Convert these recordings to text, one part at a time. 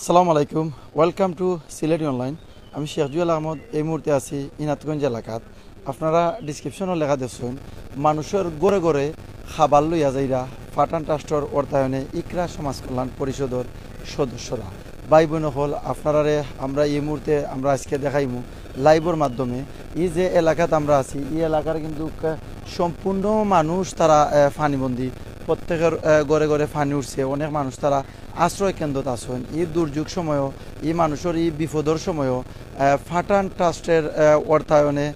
আসসালামু আলাইকুম, welcome to Sylheti online. আমি শেখ জুয়েল আহমদ। এই মুহূর্তে আছি ইনাতগঞ্জ এলাকাত। আপনারা ডিসক্রিপশনও লেখা দেখছেন, মানুষের গড়ে গড়ে খাবার লইয়া যাইরা ফাটান ট্রাস্টর অর্থায়নে ইকরা সমাজ কল্যাণ পরিষদের সদস্যরা ভাই বোন হল আপনারারে আমরা এই মুহূর্তে আমরা আজকে দেখাইমু লাইভের মাধ্যমে। এই যে এলাকাত আমরা আছি, এই এলাকার কিন্তু সম্পূর্ণ মানুষ তারা ফানিবন্দি, প্রত্যেকের ঘরে ঘরে ফানি উঠছে। অনেক মানুষ তারা আশ্রয় কেন্দ্রত আছেন। এই দুর্যোগ সময়ও, এই মানুষের এই বিপদের সময়ও ফাটান ট্রাস্টের অর্থায়নে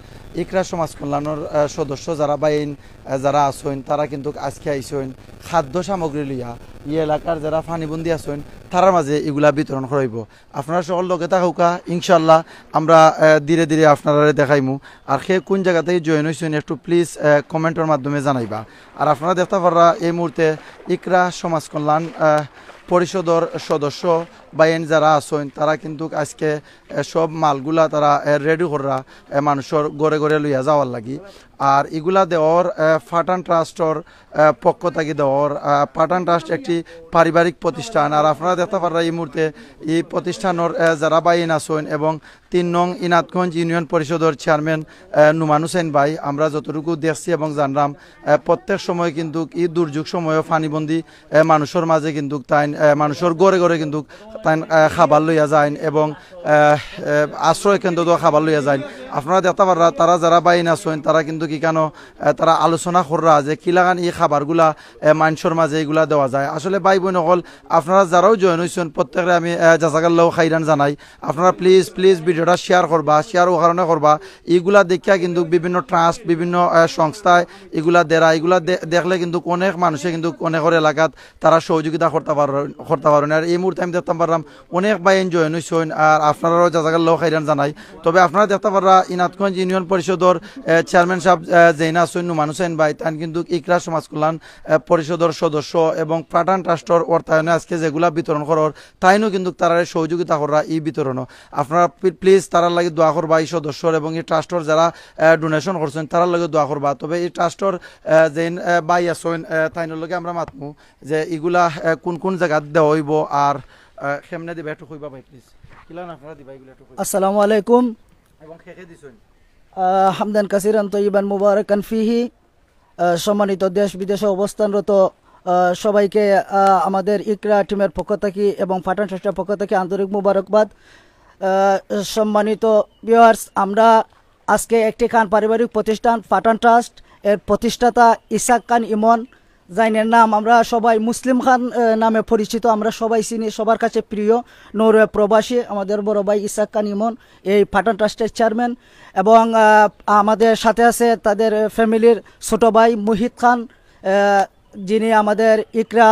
ইকরা সমাজ কল্যাণের সদস্য যারা বাইন যারা আছেন তারা কিন্তু আজকে আইসেন খাদ্য সামগ্রী লইয়া এই এলাকার যারা ফানিবন্দি আছেন তার মাঝে এগুলা বিতরণ করাইব। আপনারা সকল লোকে থাকুকা, ইনশাল্লাহ আমরা ধীরে ধীরে আপনারা দেখাইমু। আর সে কোন জায়গা থেকে জয়েন হয়েছেন একটু প্লিজ কমেন্টের মাধ্যমে জানাইবা। আর আপনারা দেখতে পারা এই মুহূর্তে ইকরা সমাজ কল্যাণ পরিষদের সদস্য বাইন যারা আছেন তারা কিন্তু আজকে সব মালগুলা তারা রেডি করা মানুষের ঘরে ঘরে লইয়া যাওয়ার লাগি। আর এগুলা দেওয়ার ফাটান ট্রাস্টর পক্ষ থেকে দেওয়ার। ফাটান ট্রাস্ট একটি পারিবারিক প্রতিষ্ঠান। আর আপনারা দেখতে পারা এই মুহূর্তে এই প্রতিষ্ঠানের যারা বাইন আছেন এবং ৩ নং ইনাতগঞ্জ ইউনিয়ন পরিষদের চেয়ারম্যান নুমান হুসেন ভাই, আমরা যতটুকু দেখছি এবং জানলাম প্রত্যেক সময় কিন্তু এই দুর্যোগ সময়ও ফানিবন্দি মানুষের মাঝে কিন্তু তাই মানুষের ঘরে ঘরে কিন্তু তাই খাবার লইয়া যায় এবং আশ্রয় কেন্দ্র খাবার লইয়া যায়। আপনারা দেখতে পারা তারা যারা বাইন আছেন তারা কিন্তু কি কেন তারা আলোচনা করা যে কিলাগান এই খাবারগুলা মানুষের মাঝে এগুলা দেওয়া যায়। আসলে ভাই বোন সকল আপনারা যারাও জয়েন হয়েছেন প্রত্যেকে আমি জাজাকাল্লাহ খাইরান জানাই। আপনারা প্লিজ প্লিজ ভিডিওটা শেয়ার করবা, শেয়ার ও কারণে করবা। এইগুলা দেখিয়া কিন্তু বিভিন্ন ট্রাস্ট, বিভিন্ন সংস্থায় এগুলা দেরা, এগুলা দেখলে কিন্তু অনেক মানুষে কিন্তু অনেকের এলাকাত তারা সহযোগিতা করতে পারেন। আর এই মুহূর্তে আমি দেখতে পারলাম অনেক বাইন জয়েন হয়েছেন। আর আপনারাও জাজাকাল্লাহ খাইরান জানাই। তবে আপনারা দেখতে পারা ইনাতগঞ্জ ইউনিয়ন পরিষদের চেয়ারম্যান সাহেব জেইনা আছেন নুমান হুসেন ভাই, তান কিন্তু ইকরা সমাজ কল্যাণ পরিষদের সদস্য এবং ফাটান ট্রাস্টর অর্থায়নে আজকে যেগুলা বিতরণ করার তাইনও কিন্তু তারা সহযোগিতা করা এই বিতরণও। আপনারা প্লিজ তারার লাগে দোয়া করবা এই সদস্যর এবং এই ট্রাস্টর যারা ডোনেশন করছেন তারার লাগে দোয়া করবা। তবে এই ট্রাস্টর যেন বাই আছেন তাইনের লগে আমরা মাতমু যে এগুলা কোন কোন জায়গাত দেওয়া হইব আর কেমনে দিবা একটু কইবা ভাই প্লিজ। কিলা না আপনারা দিবা এগুলা একটু কইবা। আসসালামু আলাইকুম এবং খেকে দিছেন হামদান কাসিরান তৈবান মুবারাকান ফিহি। সম্মানিত দেশ বিদেশে অবস্থানরত সবাইকে আমাদের ইকরা টিমের পক্ষ থেকে এবং ফাটান ট্রাস্টের পক্ষ থেকে আন্তরিক মুবারকবাদ। সম্মানিত ভিউয়ার্স, আমরা আজকে একটি খান পারিবারিক প্রতিষ্ঠান ফাটান ট্রাস্ট এর প্রতিষ্ঠাতা ইসাক খান ইমন, যাইনের নাম আমরা সবাই মুসলিম খান নামে পরিচিত, আমরা সবাই চিনি, সবার কাছে প্রিয়। নরওয়ে প্রবাসী আমাদের বড় ভাই ইসাক খান ইমন এই ফাটান ট্রাস্টের চেয়ারম্যান। এবং আমাদের সাথে আছে তাদের ফ্যামিলির ছোট ভাই মুহিত খান, যিনি আমাদের ইকরা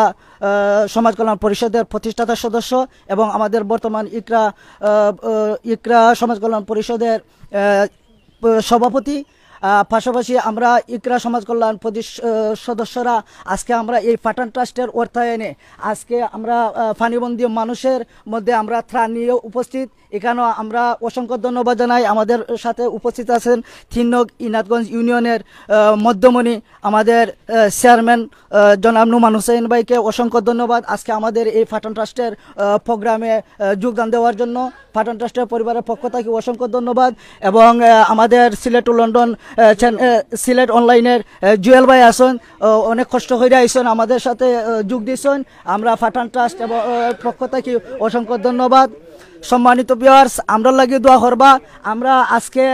সমাজ কল্যাণ পরিষদের প্রতিষ্ঠাতা সদস্য এবং আমাদের বর্তমান ইকরা সমাজ কল্যাণ পরিষদের সভাপতি। পাশাপাশি আমরা ইকরা সমাজ কল্যাণ সদস্যরা আজকে আমরা এই ফাটান ট্রাস্টের অর্থায়নে আজকে আমরা ফানিবন্দি মানুষের মধ্যে আমরা ত্রাণ নিয়ে উপস্থিত। এখানেও আমরা অসংখ্য ধন্যবাদ জানাই। আমাদের সাথে উপস্থিত আছেন ৩ নং ইনাতগঞ্জ ইউনিয়নের মধ্যমণি আমাদের চেয়ারম্যান জনাব নুমান হুসেন ভাইকে অসংখ্য ধন্যবাদ আজকে আমাদের এই ফাটান ট্রাস্টের প্রোগ্রামে যোগদান দেওয়ার জন্য। ফাটান ট্রাস্টের পরিবারের পক্ষ থেকে অসংখ্য ধন্যবাদ। এবং আমাদের সিলেট টু লন্ডন সিলেট অনলাইনের জুয়েল ভাই আসেন, অনেক কষ্ট করে আইসেন আমাদের সাথে যোগ দিয়েছেন। আমরা ফাটান ট্রাস্ট এবং পক্ষ থেকে অসংখ্য ধন্যবাদ। সম্মানিত ভিউয়ার্স, আমরা লাগে দোয়া করবা। আমরা আজকে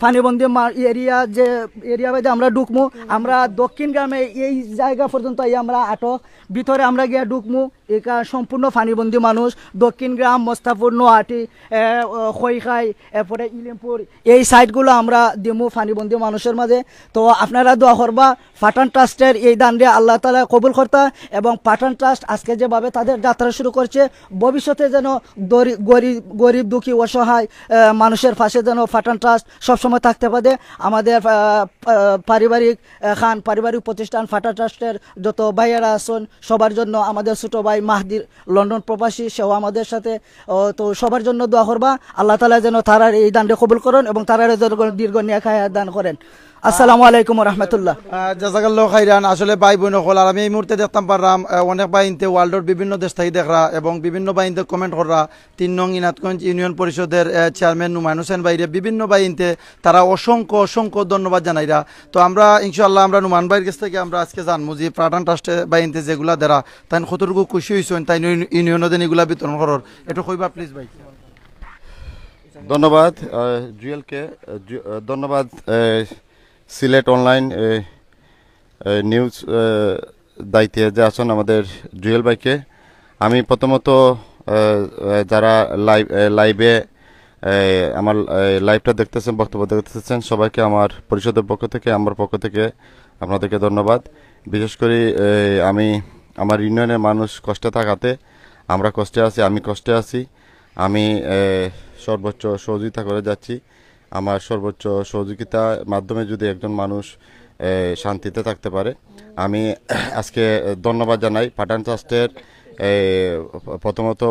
ফানিবন্দি এরিয়া যে এরিয়া বাইদে আমরা ঢুকমু, আমরা দক্ষিণ গ্রামে এই জায়গা পর্যন্ত আমরা আটক ভিতরে আমরা গিয়ে ঢুকমু। একা সম্পূর্ণ ফানিবন্দি মানুষ, দক্ষিণ গ্রাম, মোস্তাপুর, নোয়াহাটি, খৈখাই, এরপরে ইলিমপুর, এই সাইডগুলো আমরা দিমু ফানিবন্দি মানুষের মাঝে। তো আপনারা দোয়া করবা ফাটান ট্রাস্টের এই দান দিয়ে আল্লাহ তাআলা কবুল করতা এবং ফাটান ট্রাস্ট আজকে যেভাবে তাদের যাত্রা শুরু করছে ভবিষ্যতে যেন গরিব দুঃখী অসহায় মানুষের পাশে যেন ফাটান ট্রাস্ট সবসময় থাকতে পারে। আমাদের পারিবারিক প্রতিষ্ঠান ফাটান ট্রাস্টের যত ভাইয়েরা আছেন সবার জন্য, আমাদের ছোটো ভাই মাহদির লন্ডন প্রবাসী, সেও আমাদের সাথে। তো সবার জন্য দোয়া করবা আল্লাহ তাআলা যেন তারার এই দানটা কবুল করেন এবং তারার দীর্ঘ নেক হায়াত দান করেন। আসসালামু আলাইকুম রহমতুল্লাহ। জাজাকাল্লাহ খাইরান। আসলে ভাই বোন সকল, আর আমি এই মুহূর্তে দেখতাম পারলাম অনেক বাহিনীতে ওয়ার্ল্ডের বিভিন্ন দেশ থেকে দেখরা এবং বিভিন্ন বাহিনীতে কমেন্ট করা 3 নং ইনাতগঞ্জ ইউনিয়ন পরিষদের চেয়ারম্যান নুমায়ন হোসেন বাইরে বিভিন্ন বাহিনীতে তারা অসংখ্য অসংখ্য ধন্যবাদ জানাইরা। তো আমরা ইনশাআল্লাহ আমরা নুমান ভাইয়ের কাছ থেকে আমরা আজকে জানবো যে পাঠান ট্রাস্টে বাহিনীতে যেগুলা দেরা তাই কতটুকু খুশি হয়েছেন তাই ইউনিয়নদের এগুলা বিতরণ করার একটু কইবা প্লিজ ভাই। ধন্যবাদ জুয়েলকে, ধন্যবাদ সিলেট অনলাইন নিউজ দায়িত্বে যে আছেন আমাদের জুয়েল ভাইকে। আমি প্রথমত যারা লাইভে আমার লাইভটা দেখতেছেন, বক্তব্য দেখতেছেন, সবাইকে আমার পরিষদের পক্ষ থেকে আমার পক্ষ থেকে আপনাদেরকে ধন্যবাদ। বিশেষ করে আমি আমার ইউনিয়নের মানুষ কষ্টে থাকাতে আমরা কষ্টে আছি, আমি কষ্টে আছি, আমি সর্বোচ্চ সহযোগিতা করে যাচ্ছি। আমার সর্বোচ্চ সহযোগিতার মাধ্যমে যদি একজন মানুষ শান্তিতে থাকতে পারে, আমি আজকে ধন্যবাদ জানাই পাঠান ট্রাস্টের প্রথমত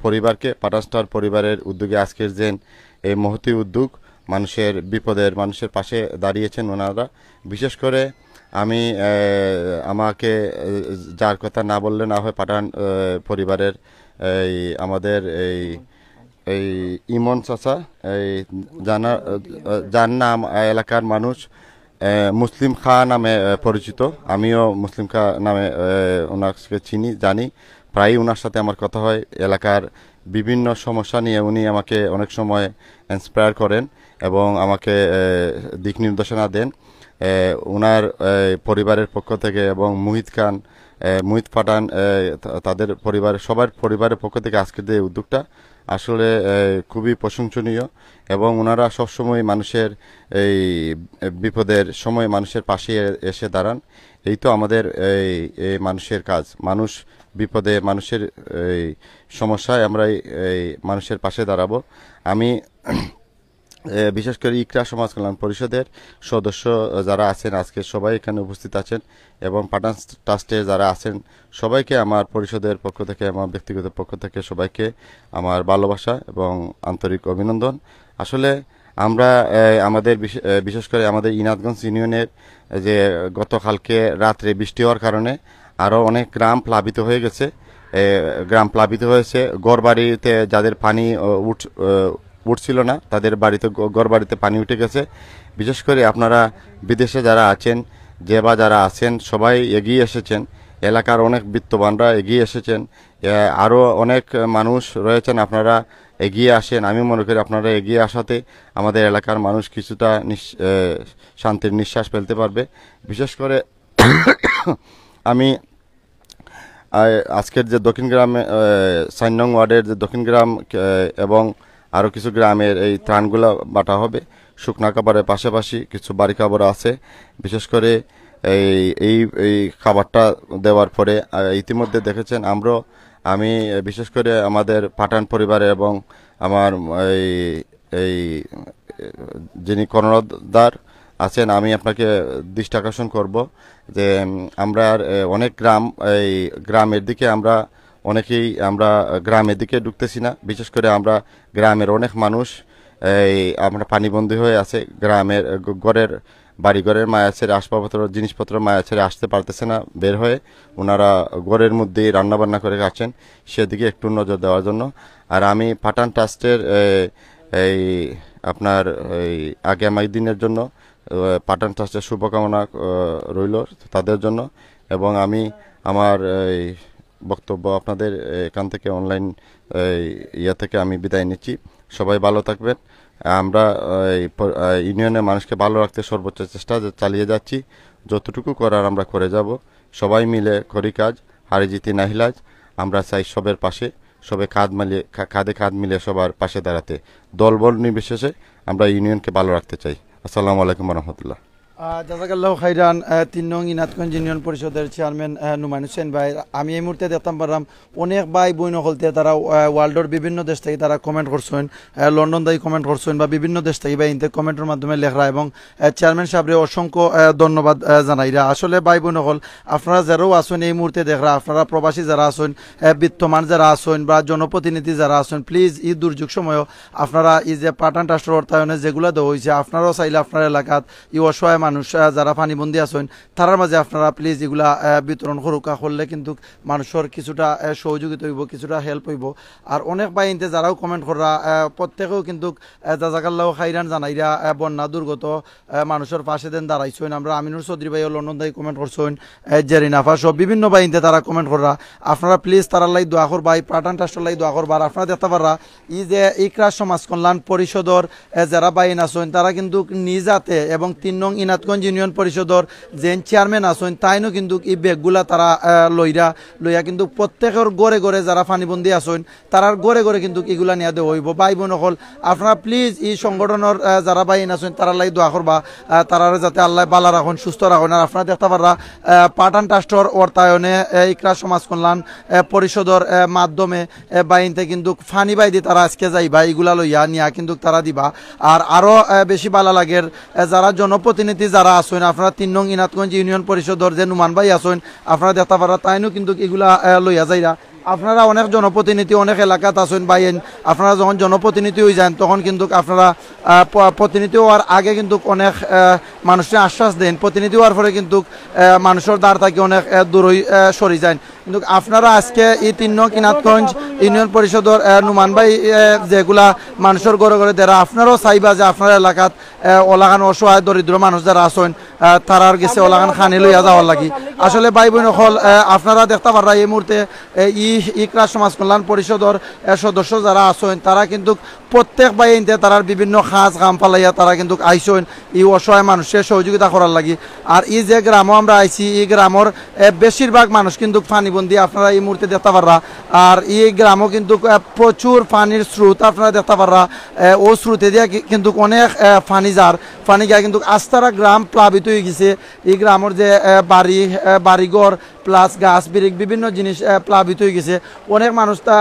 পরিবারকে, পাঠান ট্রাস্ট পরিবারের উদ্যোগে আজকের যে এই মহতি উদ্যোগ, মানুষের বিপদের মানুষের পাশে দাঁড়িয়েছেন ওনারা। বিশেষ করে আমি আমাকে যার কথা না বললে না হয়, পাঠান পরিবারের আমাদের এই ইমন চাচা, যার নাম এলাকার মানুষ মুসলিম খা নামে পরিচিত, আমিও মুসলিম খা নামে ওনাকে চিনি, জানি, প্রায়ই ওনার সাথে আমার কথা হয়। এলাকার বিভিন্ন সমস্যা নিয়ে উনি আমাকে অনেক সময় ইন্সপায়ার করেন এবং আমাকে দিক নির্দেশনা দেন। ওনার পরিবারের পক্ষ থেকে এবং মুহিত পাঠান তাদের সবার পরিবারের পক্ষ থেকে আজকের যে উদ্যোগটা আসলে খুবই প্রশংসনীয় এবং ওনারা সবসময় মানুষের এই বিপদের সময় মানুষের পাশে এসে দাঁড়ান। এই তো আমাদের এই মানুষের কাজ, মানুষ বিপদে, মানুষের এই সমস্যায় আমরা এই মানুষের পাশে দাঁড়াবো। আমি বিশেষ করে ইকরা সমাজ কল্যাণ পরিষদের সদস্য যারা আছেন আজকে সবাই এখানে উপস্থিত আছেন এবং পাঠান ট্রাস্টে যারা আছেন সবাইকে আমার পরিষদের পক্ষ থেকে, আমার ব্যক্তিগত পক্ষ থেকে সবাইকে আমার ভালোবাসা এবং আন্তরিক অভিনন্দন। আসলে আমরা আমাদের বিশেষ করে আমাদের ইনাতগঞ্জ ইউনিয়নের যে গতকালকে রাত্রে বৃষ্টি হওয়ার কারণে আরও অনেক গ্রাম প্লাবিত হয়ে গেছে, গ্রাম প্লাবিত হয়েছে। ঘরবাড়িতে যাদের পানি উঠছিল না তাদের বাড়িতে, ঘর বাড়িতে পানি উঠে গেছে। বিশেষ করে আপনারা বিদেশে যারা আছেন, যারা আছেন সবাই এগিয়ে এসেছেন, এলাকার অনেক বিত্তবানরা এগিয়ে এসেছেন, আরও অনেক মানুষ রয়েছেন, আপনারা এগিয়ে আসেন। আমি মনে করি আপনারা এগিয়ে আসাতে আমাদের এলাকার মানুষ কিছুটা শান্তির নিঃশ্বাস ফেলতে পারবে। বিশেষ করে আমি আজকের যে দক্ষিণ গ্রামে 4 নং ওয়ার্ডের যে দক্ষিণ গ্রাম এবং আরও কিছু গ্রামের এই ত্রাণগুলো বাটা হবে। শুকনা খাবারের পাশাপাশি কিছু বাড়ি খাবার আছে। বিশেষ করে এই খাবারটা দেওয়ার পরে ইতিমধ্যে দেখেছেন আমি বিশেষ করে আমাদের পাঠান পরিবারে এবং আমার এই যিনি কর্ণধার আছেন, আমি আপনাকে দৃষ্টি আকর্ষণ করব যে আমরা অনেক গ্রামের দিকে আমরা গ্রামের দিকে ঢুকতেছি না। বিশেষ করে আমরা গ্রামের অনেক মানুষ আমরা পানিবন্দী হয়ে আছে, গ্রামের বাড়িঘরের মায়া ছেড়ে, আসবাবপত্র জিনিসপত্র মায়া ছেড়ে আসতে পারতেছে না বের হয়ে, ওনারা ঘরের মধ্যেই রান্নাবান্না করে খাচ্ছেন, সেদিকে একটু নজর দেওয়ার জন্য। আর আমি পাঠান ট্রাস্টের আপনার আগামী দিনের জন্য পাঠান ট্রাস্টের শুভকামনা রইল তাদের জন্য। এবং আমি আমার বক্তব্য আপনাদের এখান থেকে অনলাইন থেকে আমি বিদায় নিচ্ছি। সবাই ভালো থাকবেন। আমরা ইউনিয়নের মানুষকে ভালো রাখতে সর্বোচ্চ চেষ্টা চালিয়ে যাচ্ছি, যতটুকু করার আমরা করে যাব। সবাই মিলে করি কাজ, হারি জিতি নাহিলাজ। আমরা চাই সবের পাশে, সবে কাঁধে কাঁধ মিলে সবার পাশে দাঁড়াতে, দলবল নির্বিশেষে আমরা ইউনিয়নকে ভালো রাখতে চাই। আসসালামু আলাইকুম রহমতুল্লাহ। জাজাকাল্লাহ খাইরান। 3 নং ইনাতগঞ্জ ইউনিয়ন পরিষদের চেয়ারম্যান নুমায়ন হোসেন ভাই, আমি এই মুহূর্তে দেখতাম পারলাম অনেক ভাই বইন হলতে তারা ওয়ার্ল্ডের বিভিন্ন দেশ থেকে তারা কমেন্ট করছেন, লন্ডন থেকে কমেন্ট করছেন বা বিভিন্ন দেশ থেকে বা ইনতে কমেন্টের মাধ্যমে লেখরা এবং চেয়ারম্যান সাহেবরে অসংখ্য ধন্যবাদ জানাইরা। আসলে ভাই বোন হল আপনারা যারাও আসেন এই মুহূর্তে দেখরা, আপনারা প্রবাসী যারা আসেন, বিত্তমান যারা আসেন বা জনপ্রতিনিধি যারা আসেন, প্লিজ এই দুর্যোগ সময়ও আপনারা এই যে পাঠান ট্রাস্টের অর্থায়নে যেগুলো দেওয়া হয়েছে, আপনারাও চাইলে আপনার এলাকাত এই অসহায় মানুষ যারা পানিবন্দী আছেন তারার মাঝে আপনারা প্লিজ এগুলা বিতরণ করুকা করলে কিন্তু মানুষের কিছুটা সহযোগিতা হইব, কিছুটা হেল্প হইব। আর অনেক বাইনতে যারাও কমেন্ট করা প্রত্যেকেও কিন্তু জাজাকাল্লাহ খাইরান জানাইরা বন্যা দুর্গত মানুষের পাশে দেন দাঁড়াইছেন। আমরা আমিনুর চৌধুরী ভাই লন্ডন দাই কমেন্ট করছেন, জেরিনাফা সব বিভিন্ন বাইনতে তারা কমেন্ট করা। আপনারা প্লিজ তারার লাই দোয়া করবাই, পাঠান ট্রাস্টের লাই দোয়া করবা। আর আপনারা দেখতে পারা এই যে ইকরা সমাজ কল্যাণ পরিষদর যারা বাইন আছেন তারা কিন্তু নিজাতে এবং 3 নং ইনাতগঞ্জ ইউনিয়ন পরিষদর যে চেয়ারম্যান আছেন তাইনও কিন্তু এই ব্যাগগুলা তারা লইয়া কিন্তু প্রত্যেকের গড়ে গড়ে যারা পানিবন্দী আছেন তারার গড়ে গড়ে কিন্তু এগুলা নিয়ে দেওয়া হইব। ভাই বোন হল আপনারা প্লিজ এই সংগঠনের যারা বাইন আছেন তারা লাই দোয়া করবা, তারা যাতে আল্লাহ বালা রাখুন, সুস্থ রাখুন। আর আপনারা দেখতে পারা পাঠান ট্রাস্টর অর্থায়নে ইকরা সমাজ কল্যাণ পরিষদর মাধ্যমে বাইনতে কিন্তু ফানি বাই দিয়ে তারা আজকে যাইবা এগুলা লইয়া নিয়া কিন্তু তারা দিবা। আর আরো বেশি ভালো লাগের যারা জনপ্রতিনিধি যারা আছেন আপনারা 3 নং ইনাতগঞ্জ ইউনিয়ন পরিষদর যে নুমান ভাই আছেন আপনারা দেখতে পারা তাইনও কিন্তু এগুলা লইয়া যাইরা। আপনারা অনেক জনপ্রতিনিধি অনেক এলাকাত আছেন বাইন, আপনারা যখন জনপ্রতিনিধি হয়ে যান তখন কিন্তু আপনারা প্রতিনিধি হওয়ার আগে কিন্তু অনেক মানুষের আশ্বাস দেন, প্রতিনিধি হওয়ার পরে কিন্তু মানুষের দ্বার থেকে অনেক দূরই সরি যান। কিন্তু আপনারা আজকে এই 3 নং ইনাতগঞ্জ ইউনিয়ন পরিষদর নুমান ভাই যেগুলা মানুষের ঘরে ঘরে দেরা আপনারাও চাইবা যে আপনার এলাকাত ওলাগান অসহায় দরিদ্র মানুষ যারা আছেন তারার গেছে ওলাগান খানি লইয়া যাওয়ার লাগি। আসলে ভাই বোন হল আপনারা দেখতে পারা এই মুহূর্তে ইকরা সমাজ কল্যাণ পরিষদর সদস্য যারা আছেন তারা কিন্তু প্রত্যেক বাইনতে তারার বিভিন্ন খাস কাম পালাইয়া তারা কিন্তু আইসেন এই অসহায় মানুষের সহযোগিতা করার লাগি। আর এই যে গ্রামও আমরা আইছি এই গ্রামের বেশিরভাগ মানুষ কিন্তু পানিবন্দী আপনারা এই মুহূর্তে দেখতে পাররা। আর এই গ্রামও কিন্তু প্রচুর পানির স্রোত আপনারা দেখতে পাররা, ও স্রোতে দিয়ে কিন্তু অনেক পানি গিয়া কিন্তু আস্তারা গ্রাম প্লাবিত হয়ে গেছে। এই গ্রামের যে বাড়িঘর প্লাস গাছ বিরিক বিভিন্ন জিনিস প্লাবিত হয়ে গেছে। অনেক মানুষ তা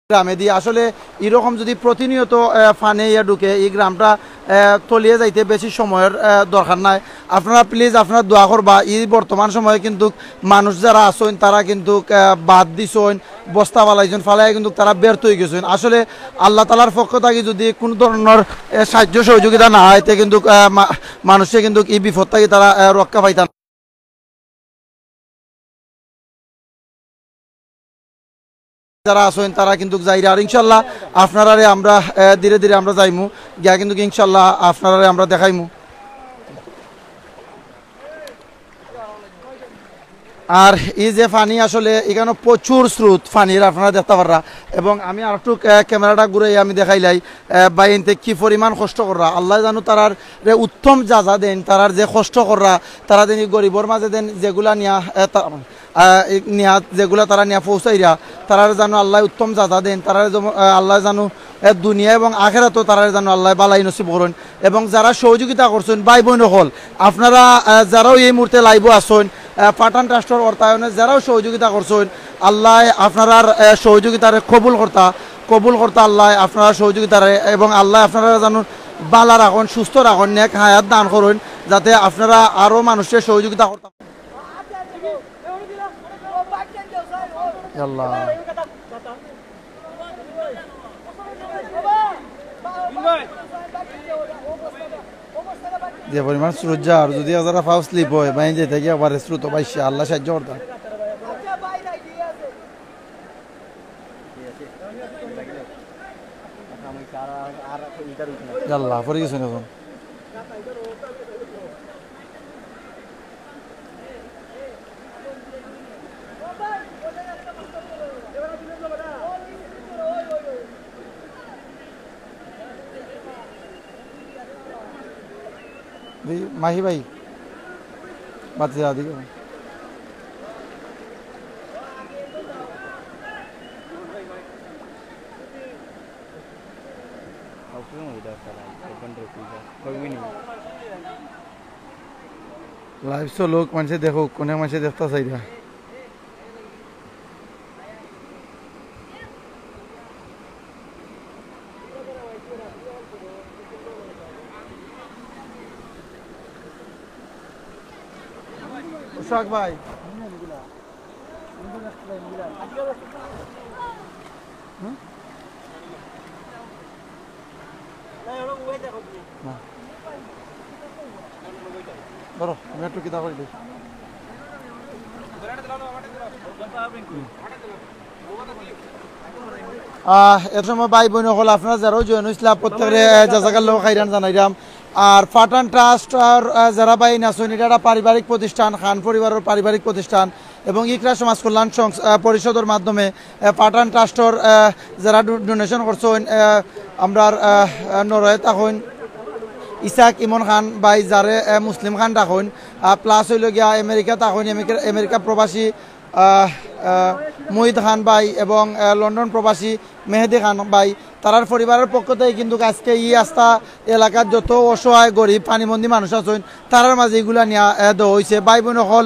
গ্রামে দিয়ে আসলে এরকম যদি প্রতিনিয়ত ফানে ইয়া ঢুকে এই গ্রামটা তলিয়ে যাইতে বেশি সময়ের দরকার নাই। আপনারা প্লিজ আপনারা দোয়া করবা। এই বর্তমান সময়ে কিন্তু মানুষ যারা আছেন তারা কিন্তু বাদ দিছেন, বস্তা ফালাইছেন, ফালাই কিন্তু তারা ব্যর্থ হয়ে গেছেন। আসলে আল্লাহ তালার পক্ষ থেকে যদি কোনো ধরনের সাহায্য সহযোগিতা না হয় কিন্তু মানুষে কিন্তু এই বিপদ থেকে তারা রক্ষা পাইতাম। যারা আছেন তারা কিন্তু যাইরা। আর ইনশাল্লাহ আপনারা আমরা ধীরে ধীরে আমরা যাইমু গিয়া কিন্তু ইনশাল্লাহ আপনারা আমরা দেখাইমু। আর এই যে পানি আসলে এখানে প্রচুর স্রোত পানির আপনারা দেখতে পাররা। এবং আমি আর একটু ক্যামেরাটা ঘুরে আমি দেখাইলাই বাইনতে কি পরিমাণ কষ্ট করা। আল্লাহ জানো তারার উত্তম যা দেন, তারার যে কষ্ট করা তারা দেন গরিবর মাঝে দেন যেগুলা যেগুলা তারা নিয়া পৌঁছাইরা তারার জানো আল্লাহ উত্তম যা দেন। তারা আল্লাহ জানো দুনিয়া এবং আখেরাতেও তারা জানো আল্লাহ বালাই নসিব করুন। এবং যারা সহযোগিতা করছেন ভাই বোন হল আপনারা যারাও এই মুহূর্তে লাইভ আসেন পাঠান ট্রাস্টের অর্থায়নে যারাও সহযোগিতা করছেন আল্লাহ আপনার সহযোগিতারে কবুল করতা আল্লাহ আপনারা সহযোগিতারে। এবং আল্লাহ আপনারা জানুন বালা রাখুন, সুস্থ রাখুন, নেক হায়াত দান করুন যাতে আপনারা আরও মানুষের সহযোগিতা করতে। আল্লাহ যে পরিমাণ স্রোত আর যদি যারা ফাউ স্লিপ হয় বাইন যেতে গিয়ে আবার স্রোত পাইছে আল্লাহ সাহায্য করতাম। আল্লাহ পরে গেছেন এখন माही भाई बात से आदि लाइव सो लोग मन से देखो कोने मन से देखता सही रहा। সোহাগ ভাই ধরো আমি একটু কিতাব করে দিই এর সময় ভাই বোন হল আপনারা যারাও জয়েন হয়েছিল প্রত্যেকের জাজাকাল্লাহ খাইরান জানাইলাম আর পাঠান ট্রাস্ট আর যারা ভাই নাচন এটা একটা পারিবারিক প্রতিষ্ঠান খান পরিবারের পারিবারিক প্রতিষ্ঠান এবং ইকরা সমাজ কল্যাণ পরিষদের মাধ্যমে পাঠান ট্রাস্টর যারা ডোনেশন করছেন আমরা নরয়ে তখন ইসাক ইমন খান ভাই যারে মুসলিম খান তখন প্লাস হইল গিয়া আমেরিকা তখন আমেরিকা প্রবাসী মহিদ খান ভাই এবং লন্ডন প্রবাসী মেহেদি খান ভাই তারার পরিবারের পক্ষ থেকে কিন্তু আজকে আস্থা এলাকার যত অসহায় গরিব পানিবন্দী মানুষ আছেন তারার মাঝে এগুলা নিয়ে দেওয়া হয়েছে ভাই বোন হল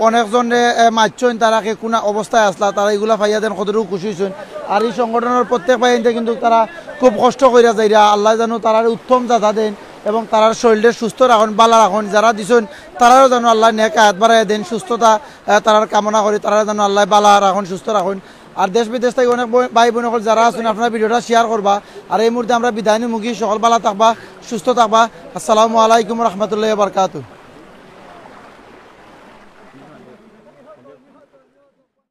অনেকজনে মারছেন তারাকে কোন অবস্থায় আসলা তারা এগুলা পাইয়া দেন কতটুকু খুশি হয়েছেন আর এই সংগঠনের প্রত্যেক ভাইতে কিন্তু তারা খুব কষ্ট করিয়া যাইরা আল্লাহ জানো তারার উত্তম জাদা দেন এবং তারার শরীরের সুস্থ রাখুন বালা রাখুন যারা দিছেন তারাও যেন আল্লাহ নেক হাত বাড়াই দেন সুস্থতা তারার কামনা করি তারা যেন আল্লাহ বালা রাখুন সুস্থ রাখুন আর দেশ বিদেশ থেকে অনেক ভাই বোন যারা আছেন আপনারা ভিডিওটা শেয়ার করবা আর এই মুহূর্তে আমরা বিদায় মুখী সকল বালা থাকবা সুস্থ থাকবা আসসালামু আলাইকুম রহমতুল্লাহ বারকাতুহ।